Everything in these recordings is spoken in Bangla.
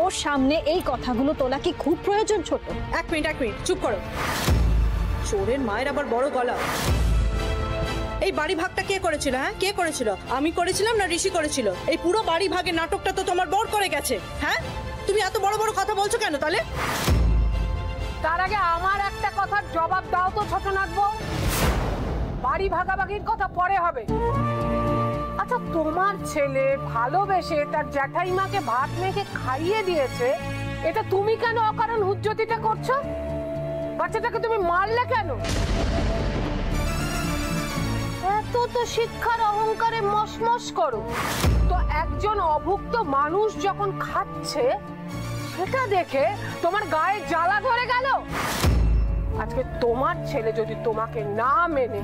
ওর সামনে এই কথাগুলো তোলা কি খুব প্রয়োজন ছোট? এক মিনিট চুপ করো। চোরের মায়ের আবার বড় গলা। এই বাড়ি ভাগটা কে করেছিল? হ্যাঁ, কে করেছিল? আমি করেছিলাম না ঋষি করেছিল? এই পুরো বাড়ি ভাগের নাটকটা তো তোমার বর করে গেছে। হ্যাঁ, তুমি এত বড় বড় কথা বলছো কেন তাহলে? তার আগে আমার একটা কথার জবাব দাও তো ছোট নাগবো। বাড়ি ভাগাভাগির কথা পরে হবে। আচ্ছা, তোমার ছেলে ভালোবেসে তার জ্যাঠাইমাকে ভাত মেখে খাইয়ে দিয়েছে, এটা তুমি কেন অকারণ হুজ্জতিটা করছো? বাচ্চাটাকে তুমি মারলে কেন? এত তো শিক্ষার অহংকারে মসমস করো তো একজন অভুক্ত মানুষ যখন খাচ্ছে সেটা দেখে তোমার গায়ে জ্বালা ধরে গেল। আজকে তোমার ছেলে যদি তোমাকে না মেনে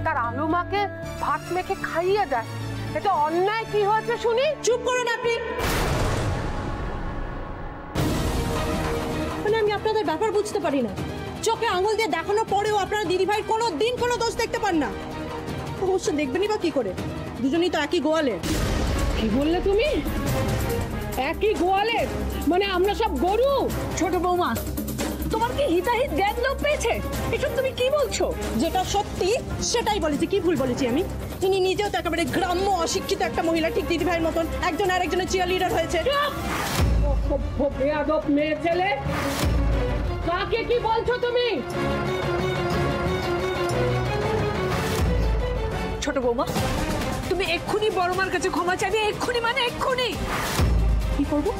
তার আলুমাকে ভাত মেখে খাইয়ে দেয়, এটা অন্যায় কি হয়েছে শুনি? চুপ করুন আপনি। মানে আমি আপনাদের ব্যাপার বুঝতে পারি না। চোখে আঙুল দিয়ে দেখানোর পরেও আপনারা দিদি ভাইয়ের কোনো দিন কোনো দোষ দেখতে পান না। অবশ্য দেখবেনই বা কি করে, দুজনেই তো একই গোয়ালের। কি বললে তুমি? একই গোয়ালের? মানে আমরা সব গরু? ছোট বৌমা, তোমার কি হিতাহিত জ্ঞান লোপ পেয়েছে? এসব তুমি কি বলছো? যেটা সত্যি সেটাই বলেছি। কি ভুল বলেছি আমি? তিনি নিজেও তো একেবারে গ্রাম্য অশিক্ষিত একটা মহিলা, ঠিক দিদি ভাইয়ের মতন একজন আর একজনের চিয়ার লিডার হয়েছে। বেয়াদব মেয়ে ছেলে, কাকে কি বলছো তুমি? ছোট বৌমা, তুমি এক্ষুনি বড় মার কাছে ক্ষমা চাইবে। এক্ষুনি মানে এক্ষুনি। কি করবো?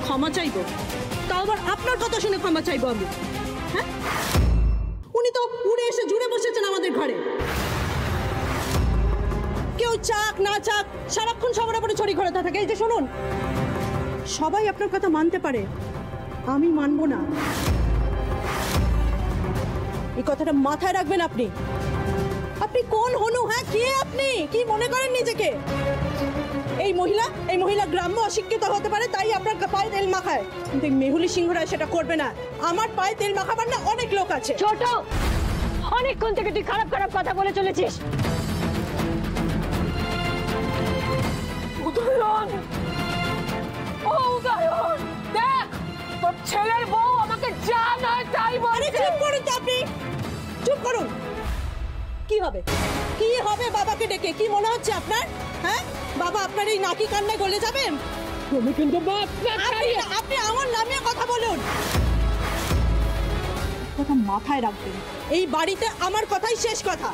ক্ষমা চাইবো? তাও আবার আপনার কথা শুনে ক্ষমা চাইবো আমি? হ্যাঁ, উনি তো উড়ে এসে জুড়ে বসেছেন আমাদের ঘরে। কেউ চাক না চাক সারাক্ষণ সবার উপরে ছড়ি ঘরে থাকে। এই যে শুনুন, সবাই আপনার কথা মানতে পারে, আমি মানবো না। এই কথাটা মাথায় রাখবেন আপনি। আপনি কোন হনু? হ্যাঁ, কে আপনি? কি মনে করেন নিজেকে? এই মহিলা গ্রাম্য অশিক্ষিত হতে পারে, তাই আপনার পায়ে তেল মাখায়, কিন্তু মেহুলি সিংহরায় সেটা করবে না। আমার পায়ে তেল মাখাবার না অনেক লোক আছে। ছোট, অনেকক্ষণ থেকে তুই খারাপ খারাপ কথা বলে চলেছিস। উদয়ন, ও উদয়ন, দেখ তোর ছেলের বউ আমাকে যা নয় তাই বলে। চুপ করুন তো আপনি, চুপ করুন। কি হবে? কি হবে বাবাকে ডেকে? কি মনে হচ্ছে আপনার? হ্যাঁ, বাবা আপনার এই নাকি কান্নায় গলে যাবেন? তুমি কিন্তু আপনি আমার নামে কথা বলুন। কথা মাথায় রাখবেন, এই বাড়িতে আমার কথাই শেষ কথা।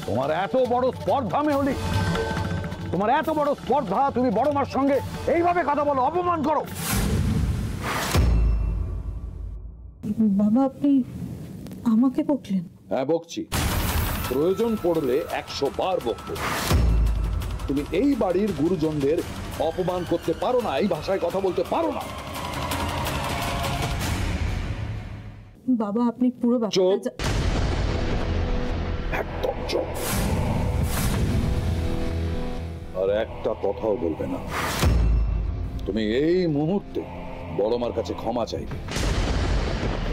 তোমার এত বড় স্পর্ধা মেহুলি, তোমার এত বড় স্পর্ধা, তুমি বড় মার সঙ্গে এইভাবে কথা বলো, অপমান করো। বাবা, আপনি আমাকে বকলেন? হ্যাঁ, বকছি। প্রয়োজন পড়লে 100 বার বকবো। তুমি এই বাড়ির গুরুজনদের অপমান করতে পারো না, এই ভাষায় কথা বলতে পারো না। বাবা, আপনি পুরো ব্যাপারটা একদম চুপ। আর একটা কথাও বলবে না। তুমি এই মুহূর্তে বড় মার কাছে ক্ষমা চাইবে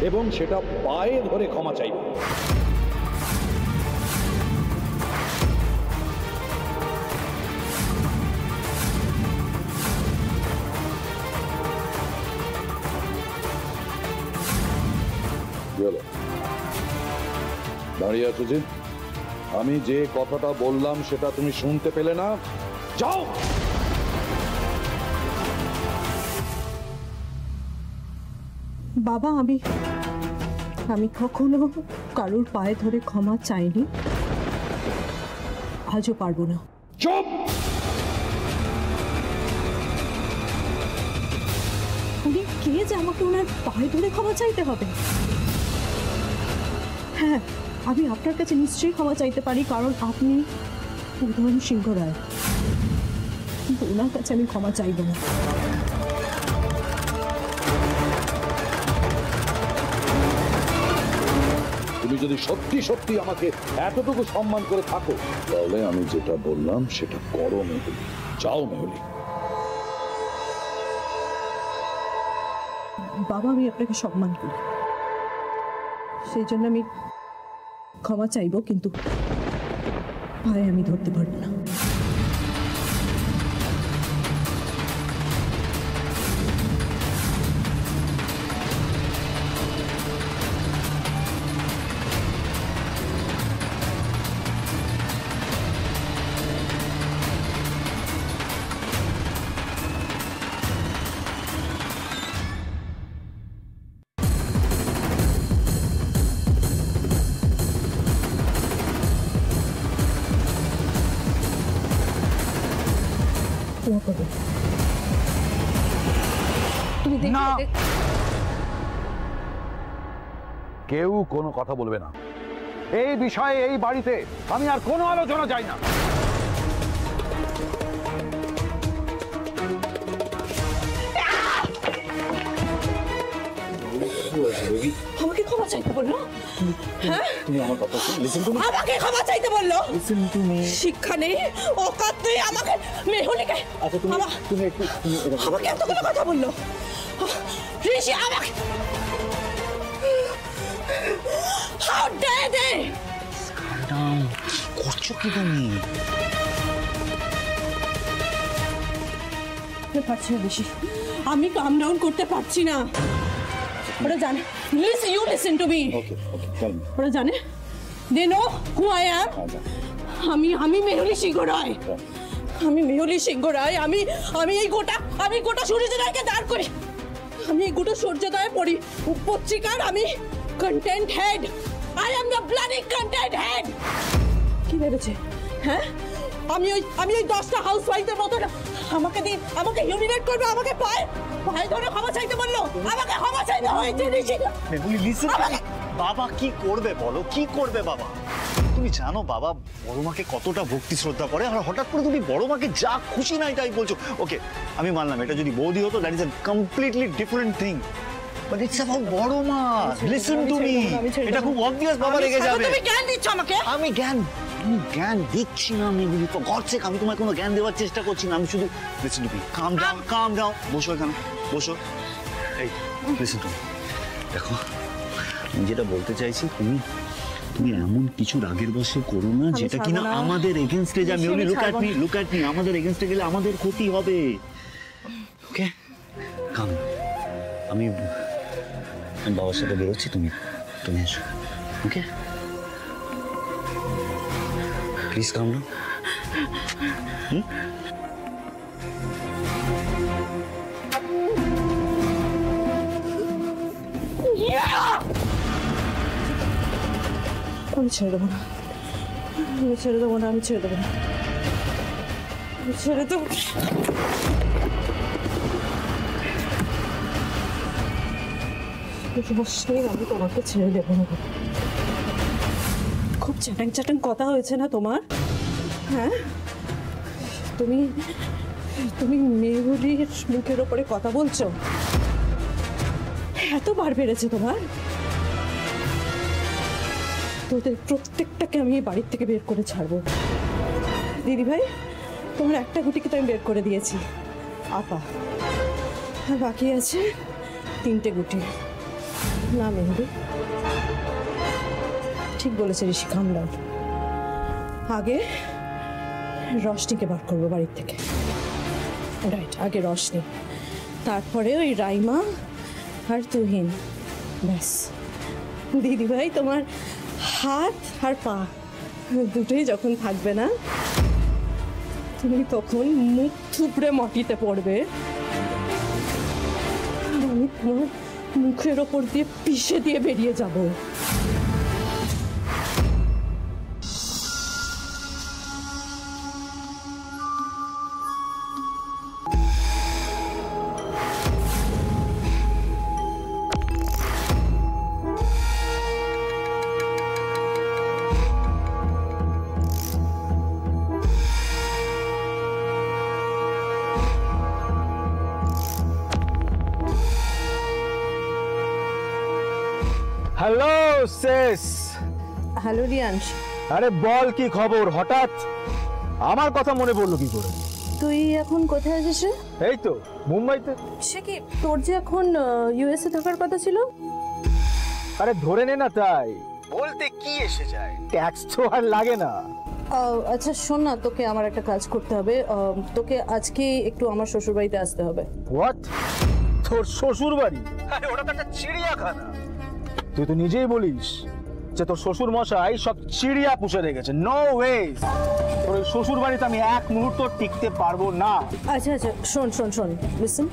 এবং সেটা পায়ে ধরে ক্ষমা চাইবে। দাঁড়িয়ে আছো যে? আমি যে কথাটা বললাম সেটা তুমি শুনতে পেলে না? যাও। বাবা, আমি কখনো কারোর পায়ে ধরে ক্ষমা চাইনি, আজও পারবো না। চুপ। উনি কে যে আমাকে ওনার পায়ে ধরে ক্ষমা চাইতে হবে? হ্যাঁ, আমি আপনার কাছে নিশ্চয়ই ক্ষমা চাইতে পারি, কারণ আপনি উদয়ন সিংহ রায়, কিন্তু ওনার কাছে আমি ক্ষমা চাইব না। তুমি যদি সত্যি সত্যি আমাকে এতটুকু সম্মান করে থাকো, তাহলে আমি যেটা বললাম সেটা করো মেহুলি। যাও মেহুলি। বাবা, আমি আপনাকে সম্মান করি, সেই জন্য আমি ক্ষমা চাইবো, কিন্তু পায়ে আমি ধরতে পারবো না। তুমি না। দেখো কেউ কোনো কথা বলবে না এই বিষয়ে। এই বাড়িতে আমি আর কোনো আলোচনা চাই না। আমাকে ক্ষমা চাইতে বললো? হ্যাঁ, তুমি আমার কথা শুনো, লিসেন টু মি। আমাকে ক্ষমা চাইতে বললো? Listen to me. শিক্ষা নেই, ওকাত নেই, আমাকে মেহুলিকে আচ্ছা তুমি একটু আমাকে এতগুলো কথা বললো। ঋষি আমাকে হাউ ডেয়ার দে! ম্যাডাম কি করছো কি তুমি? আমি পারছি না ঋষি, আমি কাম ডাউন করতে পারছি না। ওরা জানে, listen to me. Okay okay tell me. ওরা জানে, দে নো হু আই অ্যাম। আমি মেহুলি সিংহ রায়। আমি মেহুলি সিংহ রায়। আমি এই গোটা সূর্যোদয়কে দাঁড় করি। আমি এই গোটা সূর্যোদয়ে পড়ি পত্রিকার। আমি content head. I am the bloody content head. কি ভেবেছে? হ্যাঁ, আমি ওই 10টা হাউস ওয়াইফের মতো না। আমাকে হিউমিলেট করবে, আমাকে পায়ে ধরে ক্ষমা চাইতে বললো। আমাকে ক্ষমা চাইতে হয়েছে ঋষি। মেহুলি লিসেন। বাবা কি করবে বলো, কি করবে বাবা? তুমি জানো বাবা বড় মাকে কতটা ভক্তি শ্রদ্ধা করে, আর হঠাৎ করে তুমি বড় মাকে যা খুশি নাই তাই বলছো। ওকে আমি মানলাম এটা যদি বৌদি হতো, that is a completely different thing, but it's about বড় মা। লিসেন টু মি, এটা খুব অবভিয়াস বাবা রেগে যাবে। তুমি জ্ঞান দিচ্ছ আমাকে? আমি জ্ঞান দিচ্ছি না মেহুলি, ফর গড সেক আমি তোমায় কোনো জ্ঞান দেওয়ার চেষ্টা করছি না। আমি শুধু listen to me, come down, বসো এখানে বসো। এই লিসেন টু মি, দেখো আমি যেটা বলতে চাইছি, তুমি এমন কিছু রাগের বশে করো না যেটা কিনা আমাদের এগেইনস্টে যা। মেহুলি লুক অ্যাট মি, আমাদের এগেইনস্টে গেলে আমাদের ক্ষতি হবে। ওকে কাম, আমি বাবার সাথে বেরোচ্ছি, তুমি এসো। Okay please come down. আমি ছেড়ে দেবো না, আমি ছেড়ে দেবো না, আমি ছেড়ে দেবো না, আমি ছেড়ে দেবো। আমি তোমাকে ছেড়ে দেবো না। খুব চ্যাটাং কথা হয়েছে না তোমার? হ্যাঁ, তুমি মেহুলির মুখের ওপরে কথা বলছো? এতবার বেড়েছে তোমার? তোদের প্রত্যেকটাকে আমি এই বাড়ির থেকে বের করে ছাড়বো। দিদি ভাই, তোমার একটা গুটিকে তো আমি বের করে দিয়েছি, আপা, আর বাকি আছে 3টে গুটি। না মেহুলি, ঠিক বলেছে ঋষি, কামলাম। আগে রশনিকে বার করবো বাড়ির থেকে। রাইট, আগে রশনি, তারপরে ওই রাইমা আর তুহিন। ব্যাস দিদি ভাই, তোমার হাত আর পা দুটোই যখন থাকবে না, তুমি তখন মুখ থুবড়ে মাটিতে পড়বে। আমি তোমার মুখের ওপর দিয়ে পিষে দিয়ে বেরিয়ে যাব। হ্যালো সেস। হ্যালো রিয়াংশ। আরে বল কি খবর? হঠাৎ আমার কথা মনে পড়লো কি করে? তুই এখন কোথায় আছিস রে? এই তো মুম্বাইতে। সে কি তোর যে এখন ইউএসএ থাকার কথা ছিল? আরে ধরে নে না, তাই বলতে কি এসে যায়, ট্যাক্স তো আর লাগে না। আচ্ছা শোন না, তোকে আমার একটা কাজ করতে হবে। তোকে আজকে একটু আমার শ্বশুর বাড়িতে আসতে হবে। হোয়াট? তোর শ্বশুর বাড়ি? আরে ওটা তো একটা চিড়িয়াখানা। তুই তো নিজেই বলিস যে তোর শ্বশুর মশাই সব চিড়িয়া পুষে রেখেছে। নো ওয়েজ, তোর ওই শ্বশুর বাড়িতে আমি এক মুহূর্ত টিকতে পারবো না। আচ্ছা আচ্ছা শোন শোন শোন, লিসেন,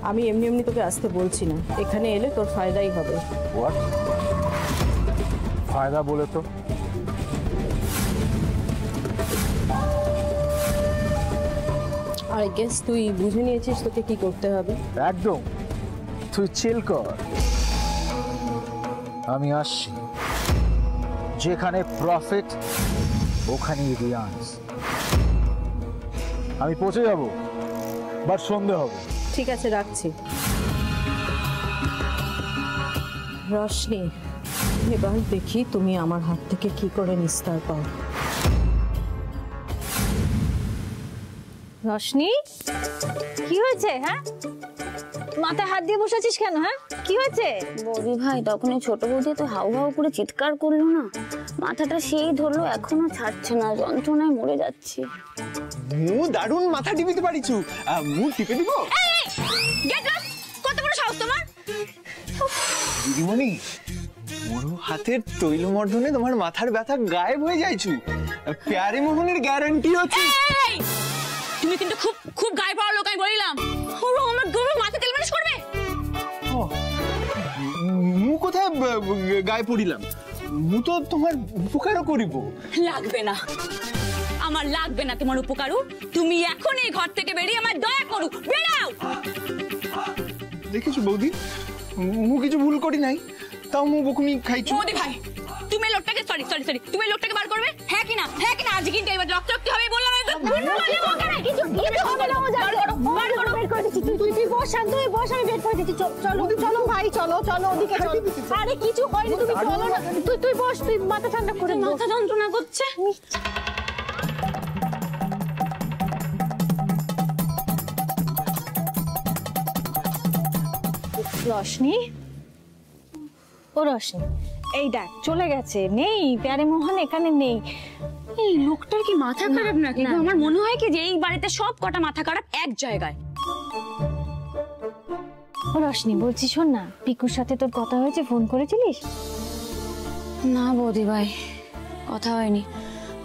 আমি এমনি এমনি তোকে আসতে বলছি না, এখানে এলে তোর ফায়দাই হবে। হোয়াট ফায়দা বলে তো? আই গেস তুই বুঝে নিয়েছিস তোকে কি করতে হবে। একদম, তুই চিল কর, আমি আসছি। যেখানে প্রফিট ওখানেই রিয়ান্স। আমি পৌঁছে যাব, বাট সন্ধে হবে। ঠিক আছে, রাখছি। রশনি, এবার দেখি তুমি আমার হাত থেকে কি করে নিস্তার পাও। রশনি, কি হয়েছে? হ্যাঁ, মাথায় হাত দিয়ে বসে আছিস কেন? হ্যাঁ, কি হয়েছে? বৌদি ভাই তখন এই ছোট বৌদি তো হাউ হাউ করে চিৎকার করলো না, মাথাটা সেই ধরলো, এখনো ছাড়ছে না, যন্ত্রণায় মরে যাচ্ছি। মু দারুণ মাথা টিপিতে পারিছু, মু টিপে দিব? কত বড় সাহস তোমার! দিদিমণি, মোর হাতের তৈলমর্দনে তোমার মাথার ব্যথা গায়েব হয়ে যাইছু। প্যারে মোহনের গ্যারান্টি আছে। তুমি কিন্তু খুব খুব গায়ে পড়া লোক, আমি বলিলাম। আমার গরুর মাথা তেল মালিশ করবে? মু কোথায় গায়ে পড়িলাম? মু তো তোমার উপকারও করিব। লাগবে না, আমার লাগবে না তোমার উপকারও। তুমি এখন এই ঘর থেকে বেরিয়ে আমার দয়া করু, বেরাও। দেখেছো বৌদি, মু কিছু ভুল করি নাই, তাও মু বকুনি খাইছো। বৌদি ভাই, তুমি লোকটাকে সরি সরি সরি তুমি লোকটাকে বার করবে? হ্যাঁ কি না? হ্যাঁ কি না? আজ কিন্তু এবার রক্ত রক্ত হবে বললাম। কিছু হবে না, বার করো, বের করে দিচ্ছি। তুই বস, শান্ত হয়ে বস, আমি বের করে দিচ্ছি। চলো চলো ভাই, চলো চলো ওদিকে চলো। আরে কিছু হয়নি, তুমি চলো না। তুই বস, তুই মাথা ঠান্ডা করে। মাথা যন্ত্রণা করছে। রশনি, ও রশনি, এই দেখ চলে গেছে, নেই প্যারে মোহন এখানে নেই। এই লোকটার কি মাথা খারাপ নাকি? আমার মনে হয় কি যে এই বাড়িতে সব কটা মাথা খারাপ এক জায়গায়। ও রশনি, বলছি শোন না, পিকুর সাথে তোর কথা হয়েছে? ফোন করেছিলিস? না বৌদি ভাই, কথা হয়নি।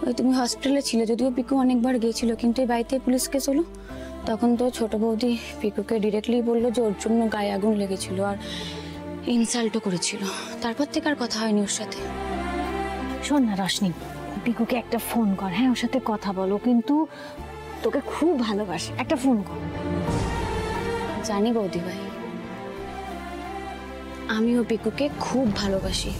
ওই তুমি হসপিটালে ছিলে, যদিও পিকু অনেকবার গিয়েছিল, কিন্তু এই বাড়িতে পুলিশ কেস হলো, তখন তো ছোট বৌদি পিকুকে ডিরেক্টলি বললো যে ওর জন্য গায়ে আগুন লেগেছিল আর ইনসাল্টও করেছিল। তারপর থেকে আর কথা হয়নি ওর সাথে। শোন না রশনি, পিকুকে একটা ফোন কর। হ্যাঁ, ওর সাথে কথা বলো, কিন্তু তোকে খুব ভালোবাসে, একটা ফোন কর। জানি বৌদি ভাই, আমিও পিকুকে খুব ভালোবাসি,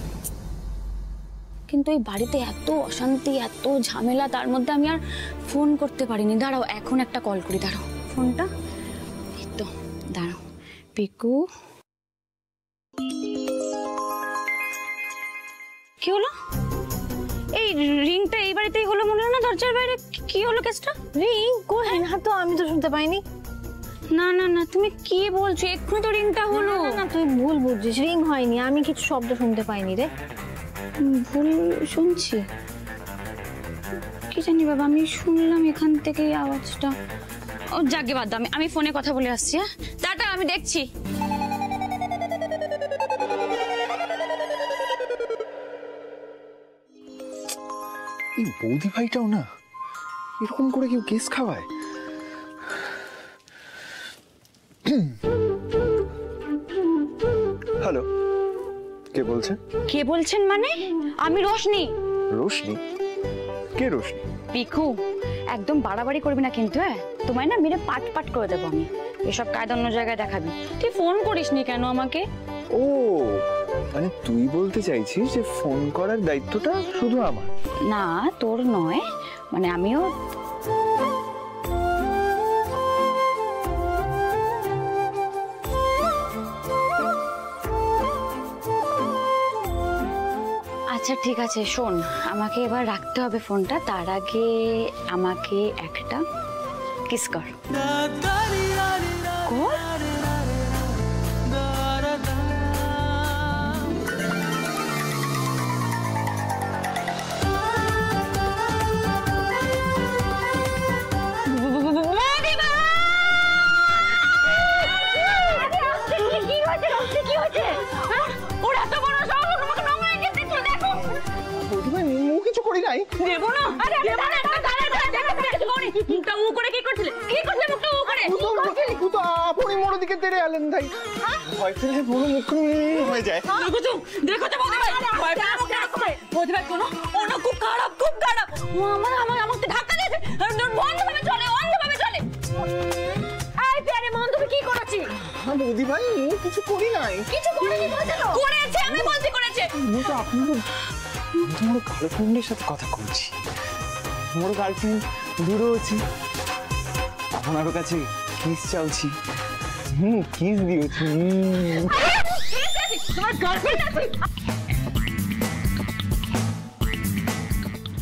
কিন্তু এই বাড়িতে এত অশান্তি, এত ঝামেলা, তার মধ্যে আমি আর ফোন করতে পারিনি। দাঁড়াও, এখন একটা কল করি, দাঁড়াও ফোনটা। এই তো, দাঁড়াও। পিকু, কি হলো? এই রিংটা এই বাড়িতেই হলো মনে হয় না, দরজার বাইরে? কি হলো কেসটা? রিং কোথায়? না তো, আমি তো শুনতে পাইনি। না না না, তুমি কি বলছো? এক্ষুনি তো রিংটা হলো। না, তুই ভুল বুঝছিস, রিং হয়নি, আমি কিছু শব্দ শুনতে পাইনি রে। ভুল শুনছি? কি জানি বাবা, আমি শুনলাম এখান থেকে আওয়াজটা। ও যাকে বাদ দাও, আমি ফোনে কথা বলে আসছি। হ্যাঁ, টাটা, আমি দেখছি। এই বৌদি ভাইটাও না, এরকম করে কেউ কেস খাওয়ায়? হ্যালো, কে বলছেন? কে বলছেন মানে? আমি রোশনি। রোশনি? কে রোশনি? পিকু, একদম বাড়াবাড়ি করবি না কিন্তু। হ্যাঁ, তোমায় না মেরে পাট পাট করে দেবো আমি। এসব কায়দা অন্য জায়গায় দেখাবি। তুই ফোন করিসনি কেন আমাকে? ও মানে তুই বলতে চাইছিস যে ফোন করার দায়িত্বটা শুধু আমার? না, তোর নয়, মানে আমিও। আচ্ছা ঠিক আছে, শোন, আমাকে এবার রাখতে হবে ফোনটা। তার আগে আমাকে একটা কিস কর। কিছু করি নাই। দেবো না। আরে মুখটা উ করে কি করছিলে? কি করছিলে মুখটা উ করে? তুই তো আপনি মোড় দিকে তেড়ে এলেন তাই ভয় পেলে বড় মুখ হয়ে যায়। দেখো তো বৌদি ভাই ভয় পেয়ে বৌদি ভাই কোনো ওনা খুব খারাপ ও আমাকে ধাক্কা দিয়েছে। অন্ধভাবে চলে এই প্যারে মন তুমি কি করেছি? বৌদি ভাই কিছু করি নাই। কিছু করেনি বলছো তো? করেছে আমি বলছি করেছে। তো আপনি তোমার গার্লফ্রেন্ডের সাথে কথা বলছি, মোর গার্লফ্রেন্ড দূরে আছি, আপনার কাছে কিস চাইছি, কিস দিয়েছি। তোমার গার্লফ্রেন্ড আছে?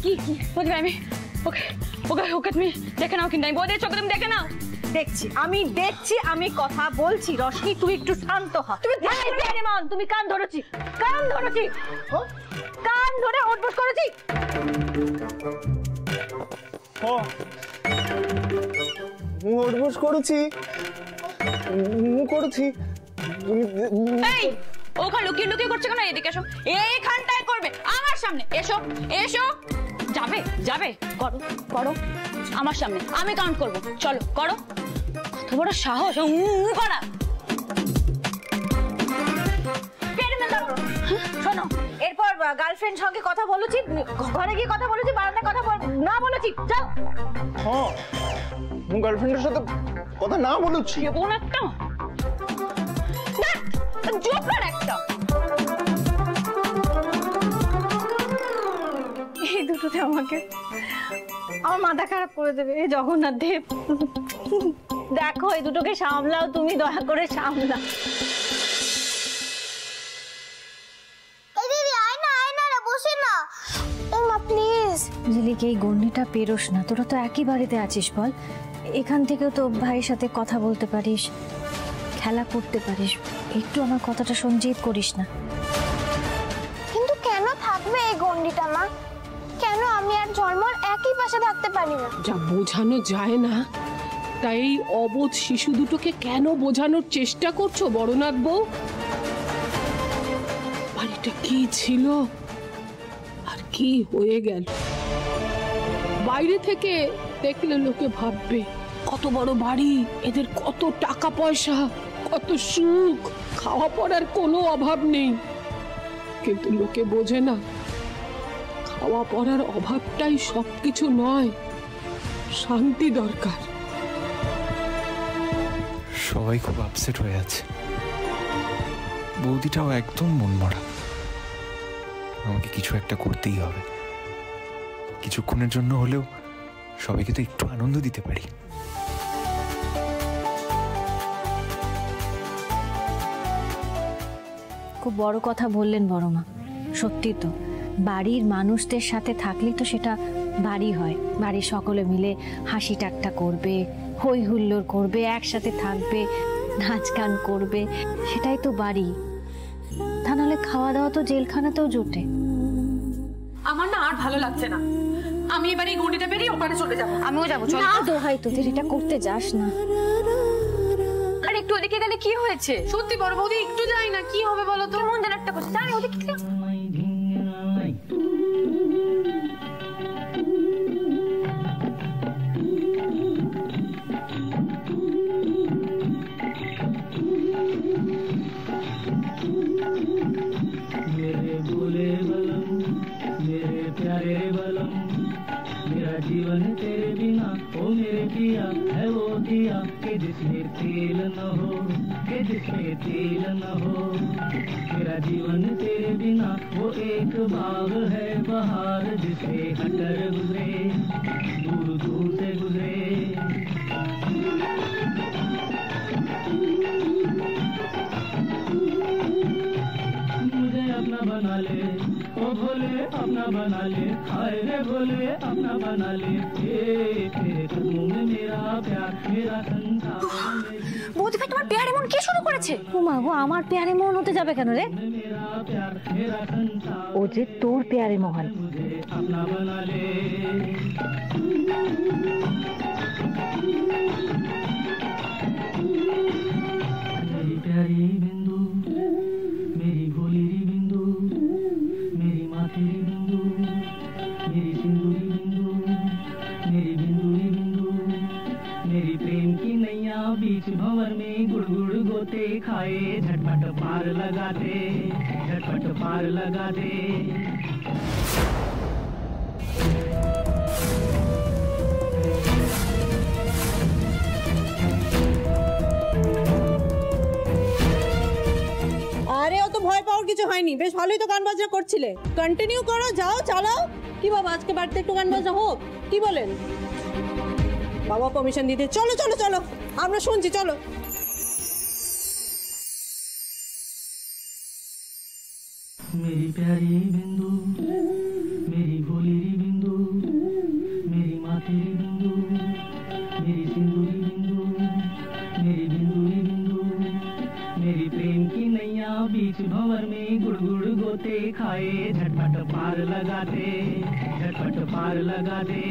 কি বলবে? ওকে তুমি দেখে নাও কিন্তু বৌদের চোখে তুমি দেখে নাও। দেখছি আমি কথা বলছি। রশ্মি তুই একটু শান্ত হ। তুমি কান ধরেছি কান ধরে উঠবস করেছি। উঠবস করেছি এই ওখানে লুকিয়ে করছে কেন? এদিকে এসো, এইখানটায় করবে আমার সামনে। এসো যাবে করো আমার সামনে, আমি কাউন্ট করবো। চলো করো। কত বড় সাহস করা। শোনো, এরপর গার্লফ্রেন্ড সঙ্গে কথা বলেছি, ঘরে গিয়ে কথা বলেছি, বারান্দায় কথা না বলেছি। যাও। গার্লফ্রেন্ডের সাথে কথা না বলেছি। কোন একটা একটা এই দুটোতে আমার মাথা খারাপ করে দেবে। এই জগন্নাথ দেব, দেখো এই দুটোকে সামলাও, তুমি দয়া করে সামলাও। ঝিলিক, এই গন্ডিটা পেরোস না। তোরা তো একই বাড়িতে আছিস, বল। এখান থেকেও তো ভাইয়ের সাথে কথা বলতে পারিস, খেলা করতে পারিস। একটু আমার কথাটা শোন, জেদ করিস না। কিন্তু কেন থাকবে এই গন্ডিটা মা? কেন আমি আর ঝলমল একই পাশে থাকতে পারি না? যা বোঝানো যায় না, তাই এই অবোধ শিশু দুটোকে কেন বোঝানোর চেষ্টা করছো বড়নাথ বউ? বাড়িটা কি ছিল আর কি হয়ে গেল? বাইরে থেকে দেখলে লোকে ভাববে কত বড় বাড়ি, এদের কত টাকা পয়সা, কত সুখ, খাওয়া পড়ার কোনো অভাব নেই। কিন্তু লোকে বোঝে না, খাওয়া পড়ার অভাবটাই সবকিছু নয়, শান্তি দরকার। সবাই খুব আপসেট হয়ে আছে, বৌদিটাও একদম মনমরা। আমাকে কিছু একটা করতেই হবে, কিছুক্ষণের জন্য হলেও সবাইকে তো একটু আনন্দ দিতে পারি। খুব বড় কথা বললেন বড় মা, সত্যি তো। বাড়ির মানুষদের সাথে থাকলে তো সেটা বাড়ি হয়। বাড়ির সকলে মিলে হাসি ঠাট্টা করবে, হই হুল্লোড় করবে, একসাথে থাকবে, নাচ গান করবে, সেটাই তো বাড়ি। তা নাহলে খাওয়া দাওয়া তো জেলখানাতেও জোটে। আমার না আর ভালো লাগছে না, আমি এবার এই গন্ডিটা পেরিয়ে ওপারে চলে যাবো। আমিও যাবো। না দোহাই তোদের, এটা করতে যাস না। আর একটু ওদিকে গেলে কি হয়েছে? সত্যি বড় বৌদি, একটু যাই না, কি হবে বলো তো? মন যেন একটা করছে, জানি ওদিকে जीवन तेरे बिना ओ मेरे पिया है वो दिया कि जिसमें तेल न हो, कि जिसमें तेल न हो। मेरा जीवन तेरे बिना वो एक बाग है बहार, जिसे हटर गुजरे दूर दूर से गुजरे। मुझे अपना बना ले, ओ भोले अपना बना ले, हाय रे भोले अपना बना ले, तेरे कदमों में मेरा प्यार, मेरा संसार। বৌদি ভাই তোমার পেয়ার এমন কি শুরু করেছে? ও মা গো, আমার পেয়ারে মোহন হতে যাবে কেন রে? मेरा प्यार, मेरा संसार, ও যে তোর পেয়ারে মোহন। मुझे अपना बना ले। मेरी प्यारी बिंदु, मेरी भोली री बिंदु, मेरी माथेरी बिंदु, मेरी सिंदूरी बिंदु, मेरी बिंदुरी बिंदु, मेरी प्रेम की नैया बीच भंवर में गुड़ गुड़ गोते खाए, झटपट पार लगा दे, झटपट पार लगा दे। আরে অত ভয় পাওয়ার কিছু হয়নি, বেশ ভালোই তো গান বাজনা করছিলে। কন্টিনিউ করো, যাও চালাও। কি বাবা, আজকে বাড়িতে একটু গান বাজনা হোক, কি বলেন? বাবা পারমিশন দিতে, চলো চলো চলো, আমরা শুনছি, চলো। मेरी प्यारी बिंदु, मेरी भोली री बिंदु, मेरी माथेरी बिंदु, मेरी सिंदूरी बिंदु, मेरी बिंदुरी बिंदु, मेरी प्रेम की नैया बीच भंवर में गुड़ गुड़ गोते खाए, झटपट पार लगा दे, झटपट पार लगा दे।